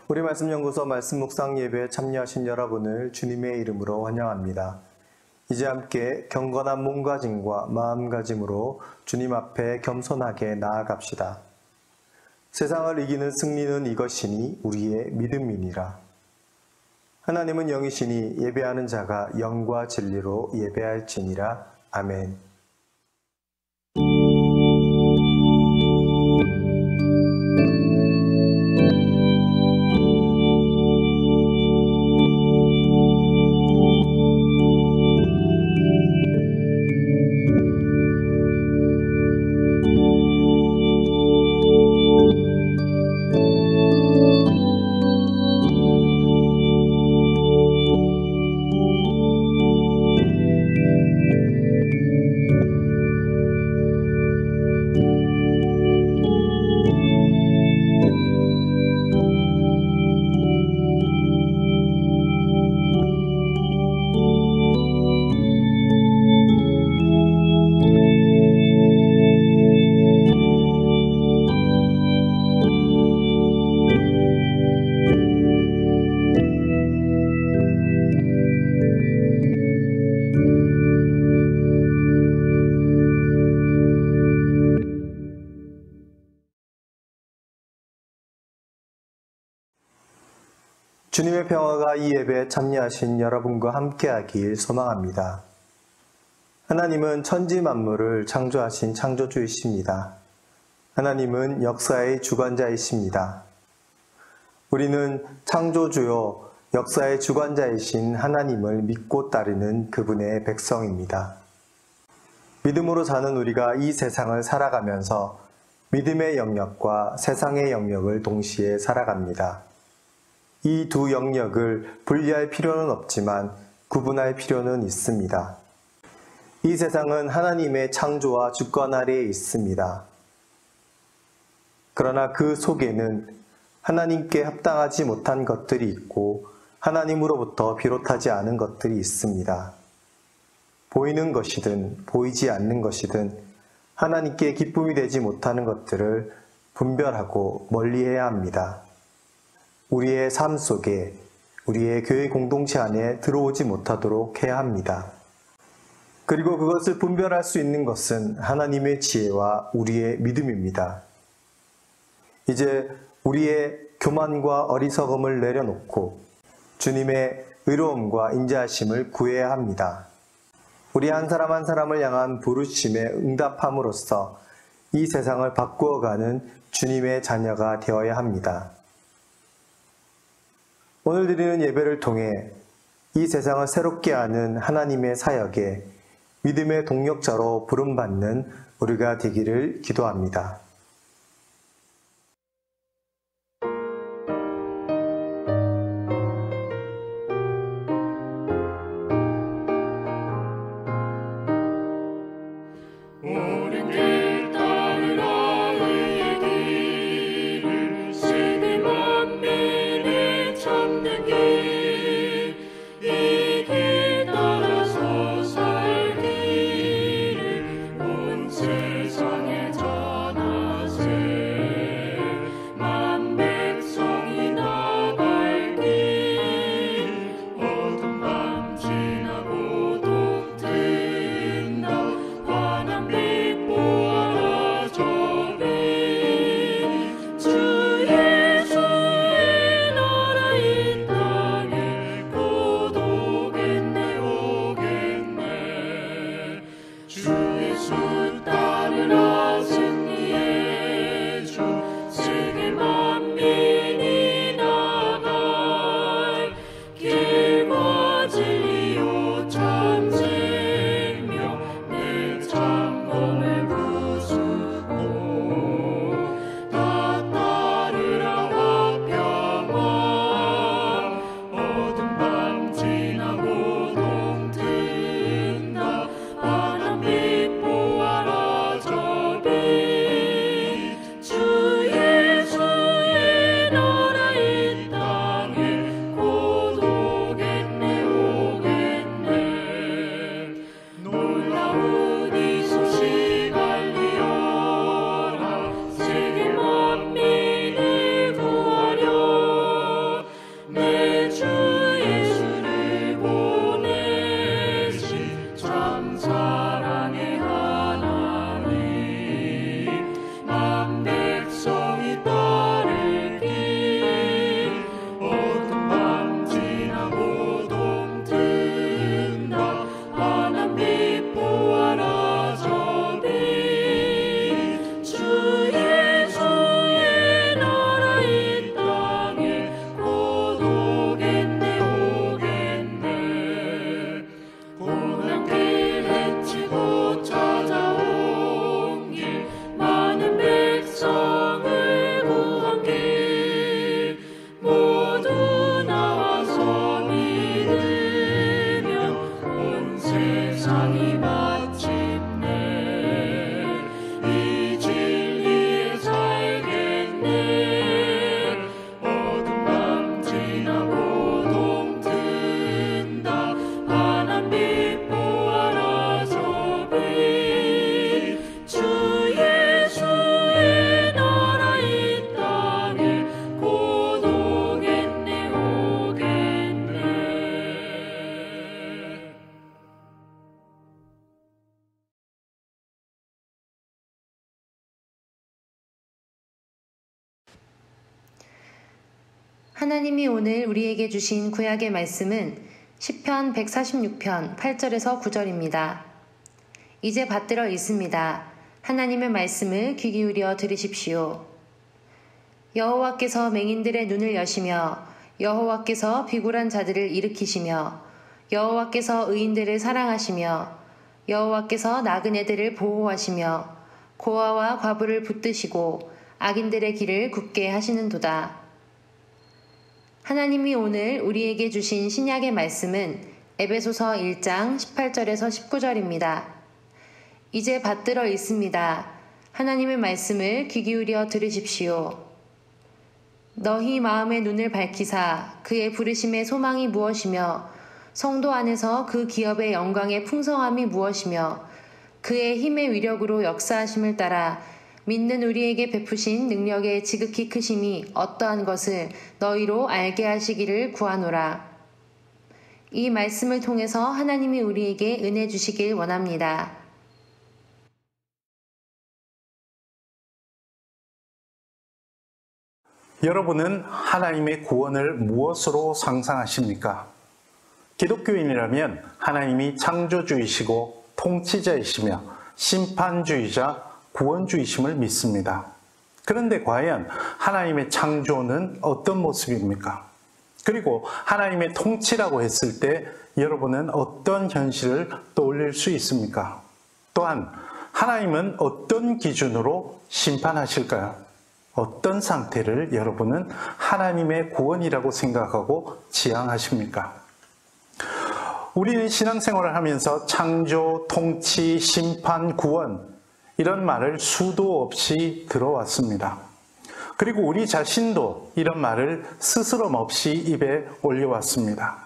우리 말씀연구소 말씀 묵상 예배에 참여하신 여러분을 주님의 이름으로 환영합니다. 이제 함께 경건한 몸가짐과 마음가짐으로 주님 앞에 겸손하게 나아갑시다. 세상을 이기는 승리는 이것이니 우리의 믿음이니라. 하나님은 영이시니 예배하는 자가 영과 진리로 예배할지니라. 아멘. 주님의 평화가 이 예배에 참여하신 여러분과 함께하길 소망합니다. 하나님은 천지 만물을 창조하신 창조주이십니다. 하나님은 역사의 주관자이십니다. 우리는 창조주요 역사의 주관자이신 하나님을 믿고 따르는 그분의 백성입니다. 믿음으로 사는 우리가 이 세상을 살아가면서 믿음의 영역과 세상의 영역을 동시에 살아갑니다. 이 두 영역을 분리할 필요는 없지만 구분할 필요는 있습니다. 이 세상은 하나님의 창조와 주권 아래에 있습니다. 그러나 그 속에는 하나님께 합당하지 못한 것들이 있고 하나님으로부터 비롯하지 않은 것들이 있습니다. 보이는 것이든 보이지 않는 것이든 하나님께 기쁨이 되지 못하는 것들을 분별하고 멀리해야 합니다. 우리의 삶 속에 우리의 교회 공동체 안에 들어오지 못하도록 해야 합니다. 그리고 그것을 분별할 수 있는 것은 하나님의 지혜와 우리의 믿음입니다. 이제 우리의 교만과 어리석음을 내려놓고 주님의 의로움과 인자하심을 구해야 합니다. 우리 한 사람 한 사람을 향한 부르심에 응답함으로써 이 세상을 바꾸어가는 주님의 자녀가 되어야 합니다. 오늘 드리는 예배를 통해 이 세상을 새롭게 하는 하나님의 사역에 믿음의 동력자로 부름받는 우리가 되기를 기도합니다. 세상에 전하 하나님이 오늘 우리에게 주신 구약의 말씀은 시편 146편 8절에서 9절입니다. 이제 받들어 읽습니다. 하나님의 말씀을 귀 기울여 들으십시오. 여호와께서 맹인들의 눈을 여시며 여호와께서 비굴한 자들을 일으키시며 여호와께서 의인들을 사랑하시며 여호와께서 나그네들을 보호하시며 고아와 과부를 붙드시고 악인들의 길을 굽게 하시는도다. 하나님이 오늘 우리에게 주신 신약의 말씀은 에베소서 1장 18절에서 19절입니다. 이제 받들어 읽습니다. 하나님의 말씀을 귀 기울여 들으십시오. 너희 마음의 눈을 밝히사 그의 부르심의 소망이 무엇이며 성도 안에서 그 기업의 영광의 풍성함이 무엇이며 그의 힘의 위력으로 역사하심을 따라 믿는 우리에게 베푸신 능력의 지극히 크심이 어떠한 것을 너희로 알게 하시기를 구하노라. 이 말씀을 통해서 하나님이 우리에게 은혜 주시길 원합니다. 여러분은 하나님의 구원을 무엇으로 상상하십니까? 기독교인이라면 하나님이 창조주이시고 통치자이시며 심판주의자, 구원주이심을 믿습니다. 그런데 과연 하나님의 창조는 어떤 모습입니까? 그리고 하나님의 통치라고 했을 때 여러분은 어떤 현실을 떠올릴 수 있습니까? 또한 하나님은 어떤 기준으로 심판하실까요? 어떤 상태를 여러분은 하나님의 구원이라고 생각하고 지향하십니까? 우리는 신앙생활을 하면서 창조, 통치, 심판, 구원 이런 말을 수도 없이 들어왔습니다. 그리고 우리 자신도 이런 말을 스스럼 없이 입에 올려왔습니다.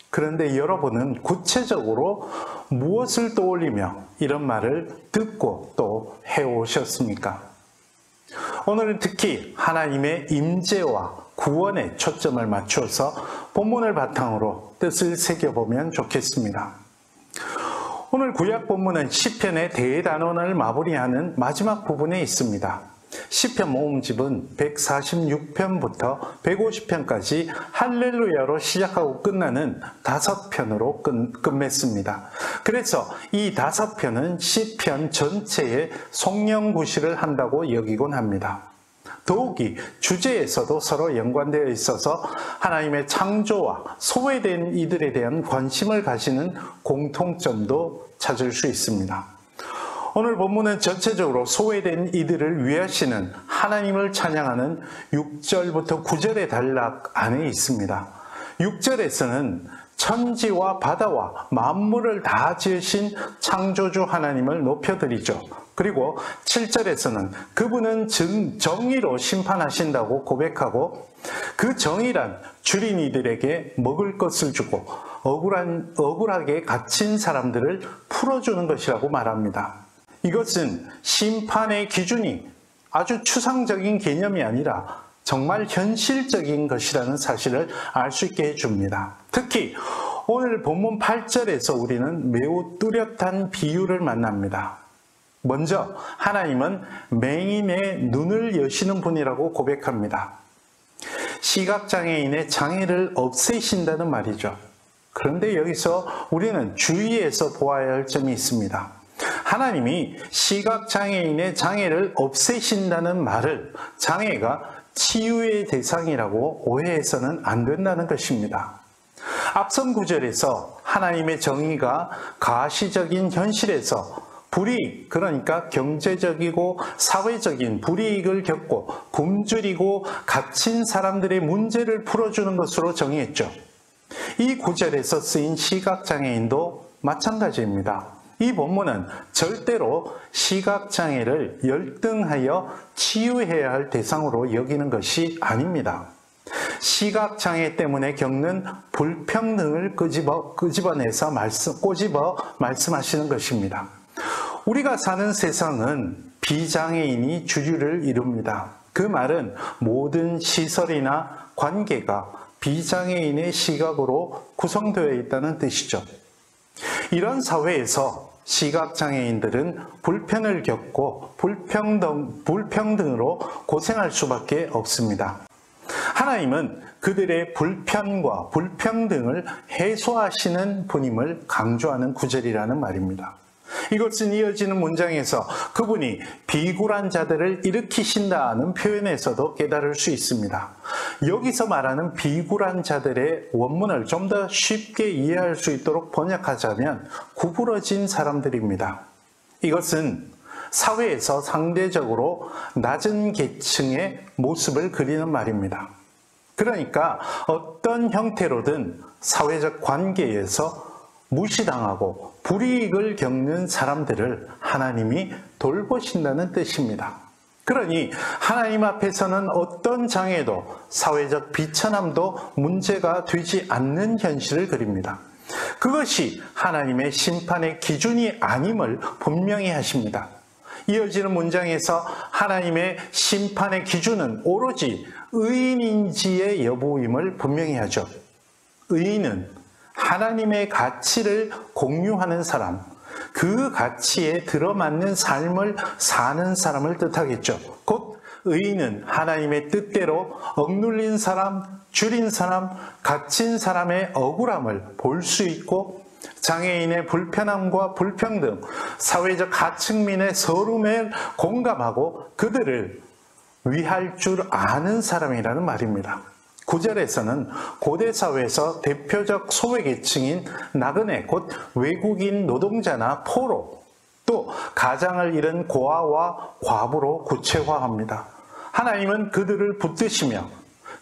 그런데 여러분은 구체적으로 무엇을 떠올리며 이런 말을 듣고 또 해오셨습니까? 오늘은 특히 하나님의 임재와 구원에 초점을 맞추어서 본문을 바탕으로 뜻을 새겨보면 좋겠습니다. 오늘 구약 본문은 시편의 대단원을 마무리하는 마지막 부분에 있습니다. 시편 모음집은 146편부터 150편까지 할렐루야로 시작하고 끝나는 5편으로 끝맺습니다. 그래서 이 5편은 시편 전체의 성령구실을 한다고 여기곤 합니다. 더욱이 주제에서도 서로 연관되어 있어서 하나님의 창조와 소외된 이들에 대한 관심을 가지는 공통점도 찾을 수 있습니다. 오늘 본문은 전체적으로 소외된 이들을 위하시는 하나님을 찬양하는 6절부터 9절의 단락 안에 있습니다. 6절에서는 천지와 바다와 만물을 다 지으신 창조주 하나님을 높여드리죠. 그리고 7절에서는 그분은 정의로 심판하신다고 고백하고 그 정의란 줄인 이들에게 먹을 것을 주고 억울하게 갇힌 사람들을 풀어주는 것이라고 말합니다. 이것은 심판의 기준이 아주 추상적인 개념이 아니라 정말 현실적인 것이라는 사실을 알 수 있게 해줍니다. 특히 오늘 본문 8절에서 우리는 매우 뚜렷한 비유를 만납니다. 먼저 하나님은 맹인의 눈을 여시는 분이라고 고백합니다. 시각장애인의 장애를 없애신다는 말이죠. 그런데 여기서 우리는 주의해서 보아야 할 점이 있습니다. 하나님이 시각장애인의 장애를 없애신다는 말을 장애가 치유의 대상이라고 오해해서는 안 된다는 것입니다. 앞선 구절에서 하나님의 정의가 가시적인 현실에서 불이익, 그러니까 경제적이고 사회적인 불이익을 겪고 굶주리고 갇힌 사람들의 문제를 풀어주는 것으로 정의했죠. 이 구절에서 쓰인 시각장애인도 마찬가지입니다. 이 본문은 절대로 시각장애를 열등하여 치유해야 할 대상으로 여기는 것이 아닙니다. 시각장애 때문에 겪는 불평등을 꼬집어 말씀하시는 것입니다. 우리가 사는 세상은 비장애인이 주류를 이룹니다. 그 말은 모든 시설이나 관계가 비장애인의 시각으로 구성되어 있다는 뜻이죠. 이런 사회에서 시각장애인들은 불편을 겪고 불평등으로 고생할 수밖에 없습니다. 하나님은 그들의 불편과 불평등을 해소하시는 분임을 강조하는 구절이라는 말입니다. 이것은 이어지는 문장에서 그분이 비굴한 자들을 일으키신다는 표현에서도 깨달을 수 있습니다. 여기서 말하는 비굴한 자들의 원문을 좀 더 쉽게 이해할 수 있도록 번역하자면 구부러진 사람들입니다. 이것은 사회에서 상대적으로 낮은 계층의 모습을 그리는 말입니다. 그러니까 어떤 형태로든 사회적 관계에서 무시당하고 불이익을 겪는 사람들을 하나님이 돌보신다는 뜻입니다. 그러니 하나님 앞에서는 어떤 장애도 사회적 비천함도 문제가 되지 않는 현실을 그립니다. 그것이 하나님의 심판의 기준이 아님을 분명히 하십니다. 이어지는 문장에서 하나님의 심판의 기준은 오로지 의인인지의 여부임을 분명히 하죠. 의인은 하나님의 가치를 공유하는 사람, 그 가치에 들어맞는 삶을 사는 사람을 뜻하겠죠. 곧 의인은 하나님의 뜻대로 억눌린 사람, 줄인 사람, 갇힌 사람의 억울함을 볼 수 있고 장애인의 불편함과 불평등, 사회적 하층민의 서름에 공감하고 그들을 위할 줄 아는 사람이라는 말입니다. 9절에서는 고대 사회에서 대표적 소외계층인 나그네, 곧 외국인 노동자나 포로, 또 가장을 잃은 고아와 과부로 구체화합니다. 하나님은 그들을 붙드시며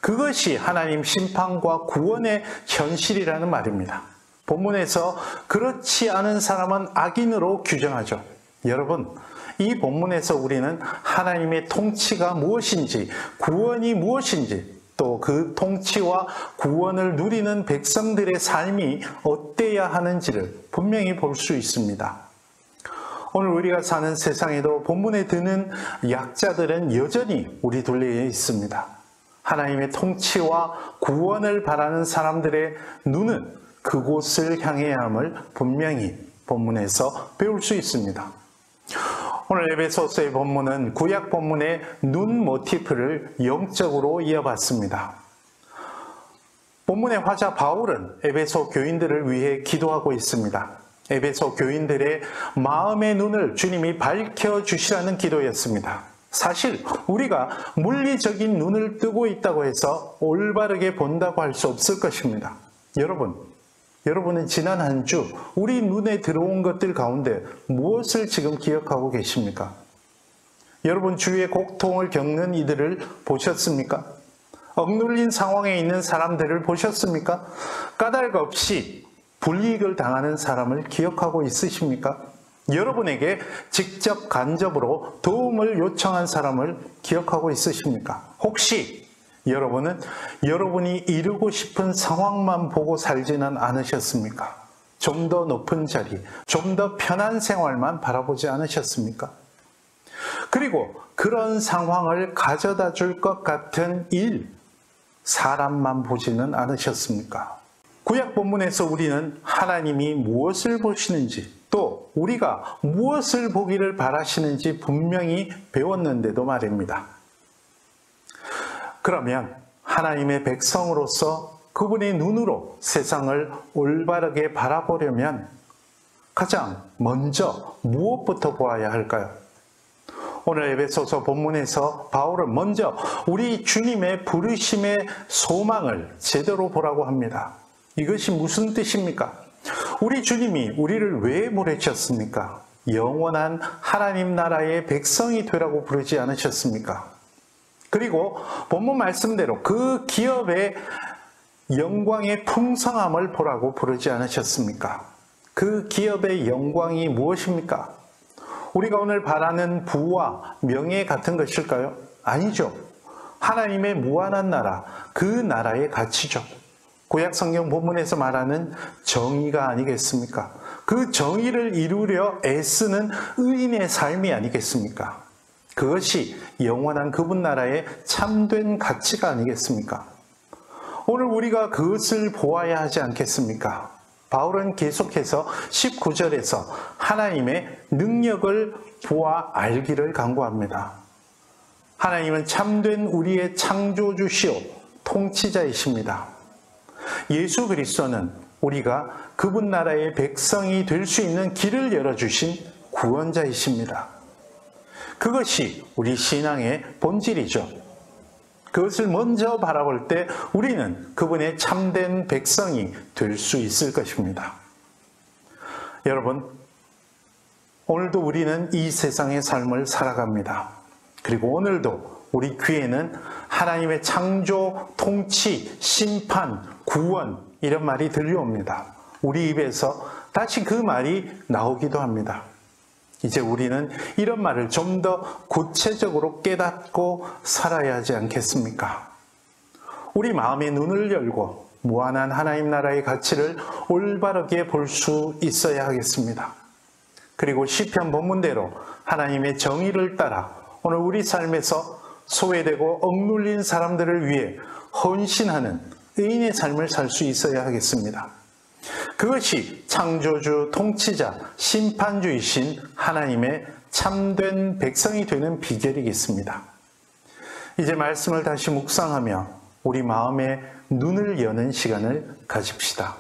그것이 하나님 심판과 구원의 현실이라는 말입니다. 본문에서 그렇지 않은 사람은 악인으로 규정하죠. 여러분, 이 본문에서 우리는 하나님의 통치가 무엇인지, 구원이 무엇인지, 또 그 통치와 구원을 누리는 백성들의 삶이 어때야 하는지를 분명히 볼 수 있습니다. 오늘 우리가 사는 세상에도 본문에 드는 약자들은 여전히 우리 둘레에 있습니다. 하나님의 통치와 구원을 바라는 사람들의 눈은 그곳을 향해야 함을 분명히 본문에서 배울 수 있습니다. 오늘 에베소서의 본문은 구약 본문의 눈 모티프를 영적으로 이어봤습니다. 본문의 화자 바울은 에베소 교인들을 위해 기도하고 있습니다. 에베소 교인들의 마음의 눈을 주님이 밝혀주시라는 기도였습니다. 사실 우리가 물리적인 눈을 뜨고 있다고 해서 올바르게 본다고 할 수 없을 것입니다. 여러분은 지난 한 주 우리 눈에 들어온 것들 가운데 무엇을 지금 기억하고 계십니까? 여러분 주위의 고통을 겪는 이들을 보셨습니까? 억눌린 상황에 있는 사람들을 보셨습니까? 까닭 없이 불이익을 당하는 사람을 기억하고 있으십니까? 여러분에게 직접 간접으로 도움을 요청한 사람을 기억하고 있으십니까? 혹시 여러분은 여러분이 이루고 싶은 상황만 보고 살지는 않으셨습니까? 좀 더 높은 자리, 좀 더 편한 생활만 바라보지 않으셨습니까? 그리고 그런 상황을 가져다 줄 것 같은 일, 사람만 보지는 않으셨습니까? 구약 본문에서 우리는 하나님이 무엇을 보시는지, 또 우리가 무엇을 보기를 바라시는지 분명히 배웠는데도 말입니다. 그러면 하나님의 백성으로서 그분의 눈으로 세상을 올바르게 바라보려면 가장 먼저 무엇부터 보아야 할까요? 오늘 에베소서 본문에서 바울은 먼저 우리 주님의 부르심의 소망을 제대로 보라고 합니다. 이것이 무슨 뜻입니까? 우리 주님이 우리를 왜 부르셨습니까? 영원한 하나님 나라의 백성이 되라고 부르지 않으셨습니까? 그리고 본문 말씀대로 그 기업의 영광의 풍성함을 보라고 부르지 않으셨습니까? 그 기업의 영광이 무엇입니까? 우리가 오늘 바라는 부와 명예 같은 것일까요? 아니죠. 하나님의 무한한 나라, 그 나라의 가치죠. 구약 성경 본문에서 말하는 정의가 아니겠습니까? 그 정의를 이루려 애쓰는 의인의 삶이 아니겠습니까? 그것이 영원한 그분 나라의 참된 가치가 아니겠습니까? 오늘 우리가 그것을 보아야 하지 않겠습니까? 바울은 계속해서 19절에서 하나님의 능력을 보아 알기를 간구합니다. 하나님은 참된 우리의 창조주시오, 통치자이십니다. 예수 그리스도는 우리가 그분 나라의 백성이 될 수 있는 길을 열어주신 구원자이십니다. 그것이 우리 신앙의 본질이죠. 그것을 먼저 바라볼 때 우리는 그분의 참된 백성이 될 수 있을 것입니다. 여러분, 오늘도 우리는 이 세상의 삶을 살아갑니다. 그리고 오늘도 우리 귀에는 하나님의 창조, 통치, 심판, 구원 이런 말이 들려옵니다. 우리 입에서 다시 그 말이 나오기도 합니다. 이제 우리는 이런 말을 좀 더 구체적으로 깨닫고 살아야 하지 않겠습니까? 우리 마음의 눈을 열고 무한한 하나님 나라의 가치를 올바르게 볼 수 있어야 하겠습니다. 그리고 시편 본문대로 하나님의 정의를 따라 오늘 우리 삶에서 소외되고 억눌린 사람들을 위해 헌신하는 의인의 삶을 살 수 있어야 하겠습니다. 그것이 창조주, 통치자, 심판주이신 하나님의 참된 백성이 되는 비결이겠습니다. 이제 말씀을 다시 묵상하며 우리 마음의 눈을 여는 시간을 가집시다.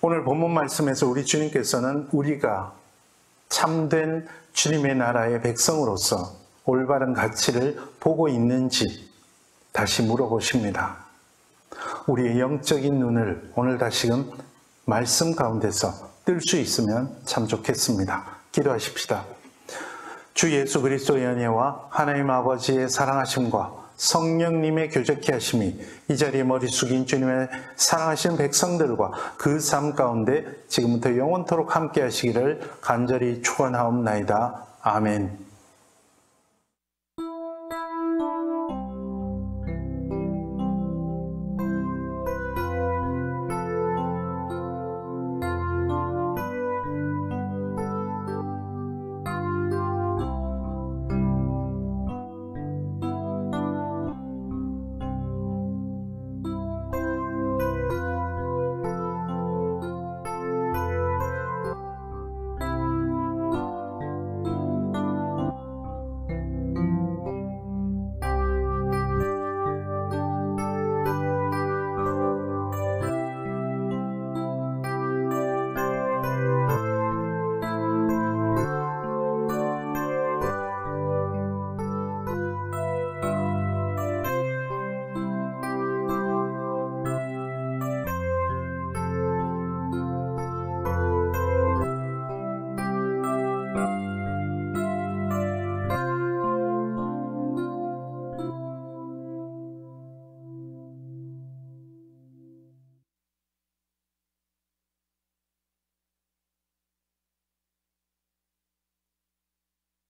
오늘 본문 말씀에서 우리 주님께서는 우리가 참된 주님의 나라의 백성으로서 올바른 가치를 보고 있는지 다시 물어보십니다. 우리의 영적인 눈을 오늘 다시금 말씀 가운데서 뜰 수 있으면 참 좋겠습니다. 기도하십시다. 주 예수 그리스도의 은혜와 하나님 아버지의 사랑하심과 성령님의 교제케 하심이 이 자리에 머리 숙인 주님의 사랑하시는 백성들과 그 삶 가운데 지금부터 영원토록 함께 하시기를 간절히 축원하옵나이다. 아멘.